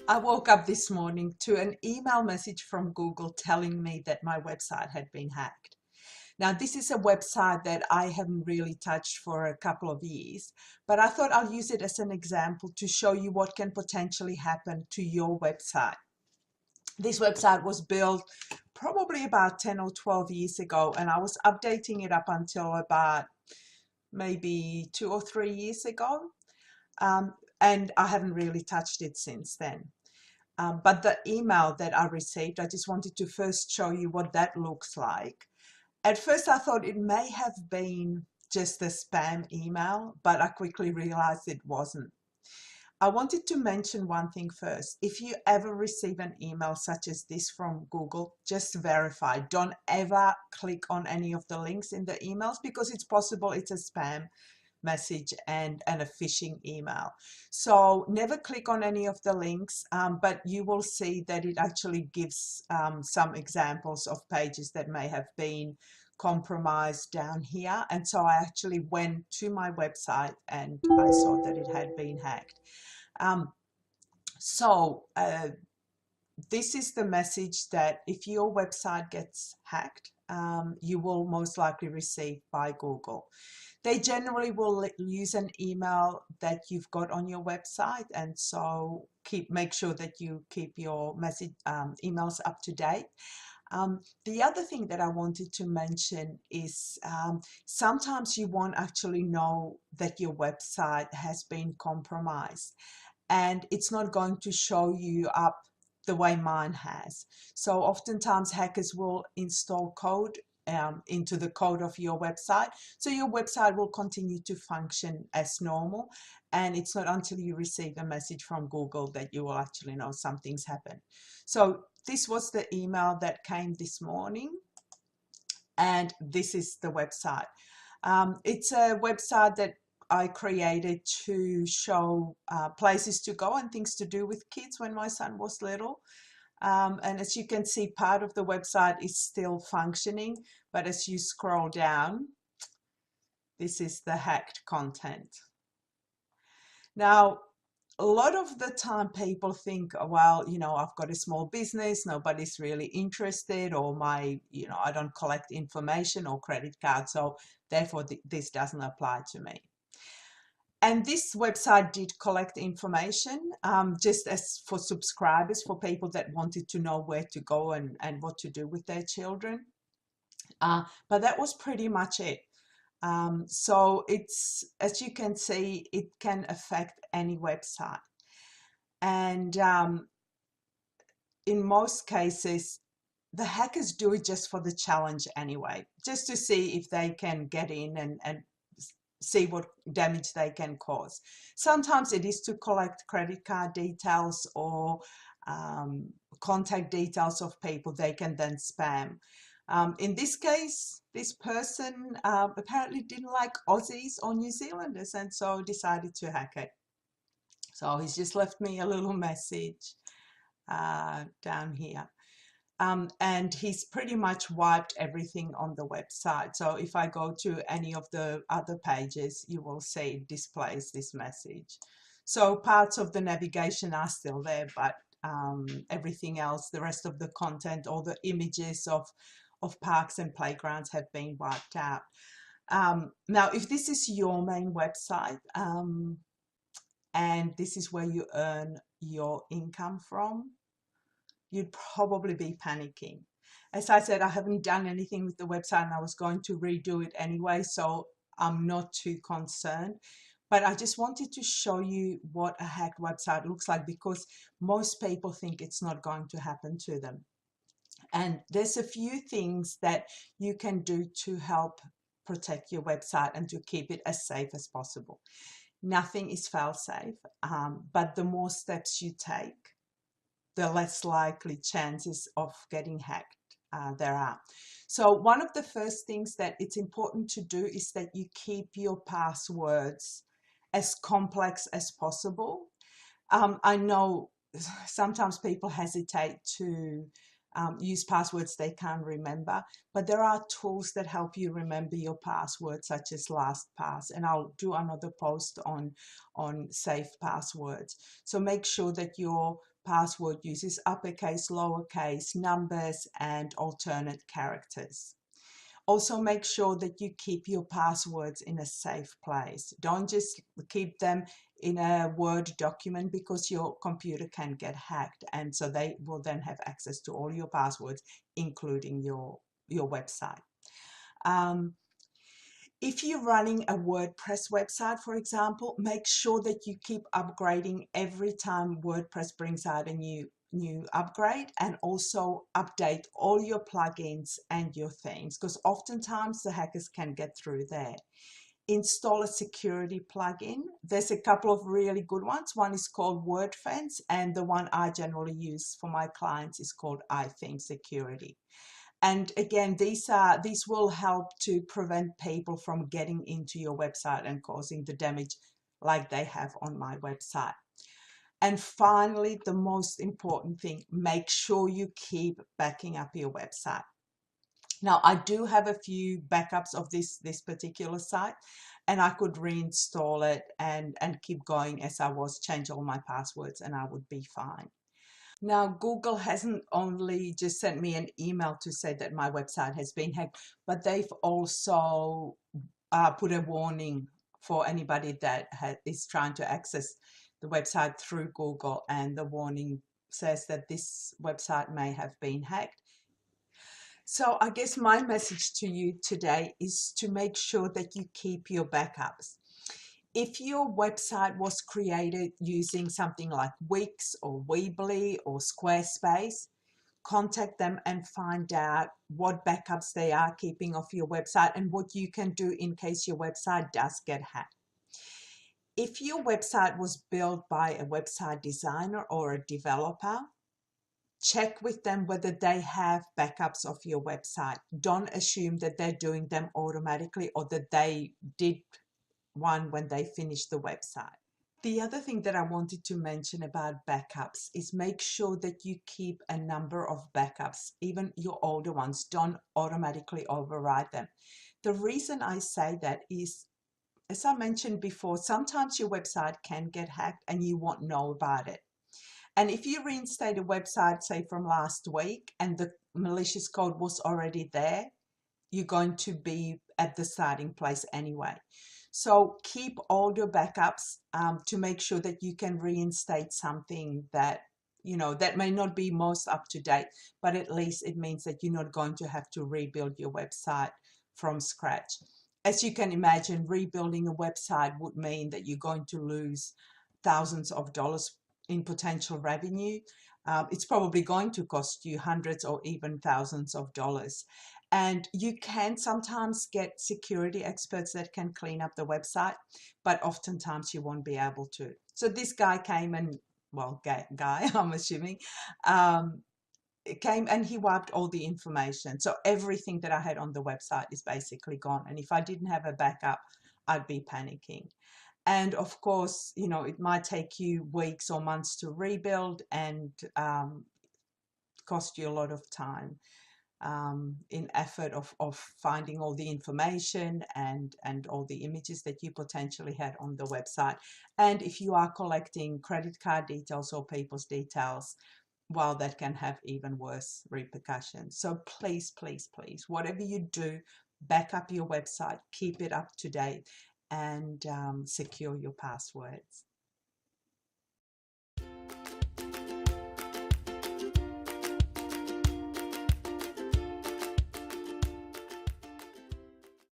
I woke up this morning to an email message from Google telling me that my website had been hacked. Now, this is a website that I haven't really touched for a couple of years, but I thought I'll use it as an example to show you what can potentially happen to your website. This website was built probably about 10 or 12 years ago, and I was updating it up until about maybe 2 or 3 years ago. And I haven't really touched it since then. But the email that I received, I just wanted to first show you what that looks like. At first, I thought it may have been just a spam email, but I quickly realized it wasn't. I wanted to mention one thing first. If you ever receive an email such as this from Google, just verify. Don't ever click on any of the links in the emails because it's possible it's a spam message and a phishing email. So never click on any of the links, but you will see that it actually gives some examples of pages that may have been compromised down here. And so I actually went to my website and I saw that it had been hacked. Um, so this is the message that if your website gets hacked, you will most likely receive by Google. They generally will use an email that you've got on your website, and so make sure that you keep your message emails up to date. The other thing that I wanted to mention is sometimes you won't actually know that your website has been compromised, and it's not going to show you up the way mine has. So oftentimes hackers will install code into the code of your website. So your website will continue to function as normal. And it's not until you receive a message from Google that you will actually know something's happened. So this was the email that came this morning. And this is the website. It's a website that I created to show places to go and things to do with kids when my son was little. And as you can see, part of the website is still functioning, but as you scroll down, this is the hacked content. Now, a lot of the time people think, well, I've got a small business, nobody's really interested, or I don't collect information or credit card, so therefore this doesn't apply to me. And this website did collect information just as for subscribers, for people that wanted to know where to go and what to do with their children. But that was pretty much it. So it's, as you can see, it can affect any website. And in most cases, the hackers do it just for the challenge anyway, just to see if they can get in and see what damage they can cause. Sometimes it is to collect credit card details or contact details of people they can then spam. In this case, this person apparently didn't like Aussies or New Zealanders and so decided to hack it. So he's just left me a little message down here. And he's pretty much wiped everything on the website. So if I go to any of the other pages, you will see it displays this message. So parts of the navigation are still there, but everything else, the rest of the content, all the images of parks and playgrounds have been wiped out. Now, if this is your main website, and this is where you earn your income from, you'd probably be panicking. As I said, I haven't done anything with the website and I was going to redo it anyway, so I'm not too concerned. But I just wanted to show you what a hacked website looks like because most people think it's not going to happen to them. And there's a few things that you can do to help protect your website and to keep it as safe as possible. Nothing is fail safe, but the more steps you take, the less likely chances of getting hacked there are. So one of the first things that it's important to do is that you keep your passwords as complex as possible. I know sometimes people hesitate to use passwords they can't remember, but there are tools that help you remember your password, such as LastPass, and I'll do another post on safe passwords. So make sure that your password uses uppercase, lowercase, numbers, and alternate characters. Also, make sure that you keep your passwords in a safe place. Don't just keep them in a Word document, because your computer can get hacked, and so they will then have access to all your passwords, including your website. If you're running a WordPress website, for example, make sure that you keep upgrading every time WordPress brings out a new upgrade, and also update all your plugins and your themes, because oftentimes the hackers can get through there. Install a security plugin. There's a couple of really good ones. One is called WordFence, and the one I generally use for my clients is called iTheme Security. And again, these will help to prevent people from getting into your website and causing the damage like they have on my website. And finally, the most important thing, make sure you keep backing up your website. Now, I do have a few backups of this particular site, and I could reinstall it and keep going as I was, change all my passwords, and I would be fine. Now, Google hasn't only just sent me an email to say that my website has been hacked, but they've also put a warning for anybody that is trying to access the website through Google, and the warning says that this website may have been hacked. So I guess my message to you today is to make sure that you keep your backups. If your website was created using something like Wix or Weebly or Squarespace, contact them and find out what backups they are keeping of your website and what you can do in case your website does get hacked. If your website was built by a website designer or a developer, check with them whether they have backups of your website. Don't assume that they're doing them automatically, or that they did one when they finish the website. The other thing that I wanted to mention about backups is make sure that you keep a number of backups, even your older ones. Don't automatically override them. The reason I say that is, as I mentioned before, sometimes your website can get hacked and you won't know about it. And if you reinstate a website, say from last week, and the malicious code was already there, you're going to be at the starting place anyway. So keep all your backups to make sure that you can reinstate something that, that may not be most up to date, but at least it means that you're not going to have to rebuild your website from scratch. As you can imagine, rebuilding a website would mean that you're going to lose thousands of dollars in potential revenue. It's probably going to cost you hundreds or even thousands of dollars. And you can sometimes get security experts that can clean up the website, but oftentimes you won't be able to. So this guy came and, well, guy, I'm assuming, came and he wiped all the information. So everything that I had on the website is basically gone. And if I didn't have a backup, I'd be panicking. And of course, it might take you weeks or months to rebuild, and cost you a lot of time in effort of finding all the information and all the images that you potentially had on the website. And if you are collecting credit card details or people's details, well, that can have even worse repercussions. So please, please, please, whatever you do, back up your website, keep it up to date, and secure your passwords.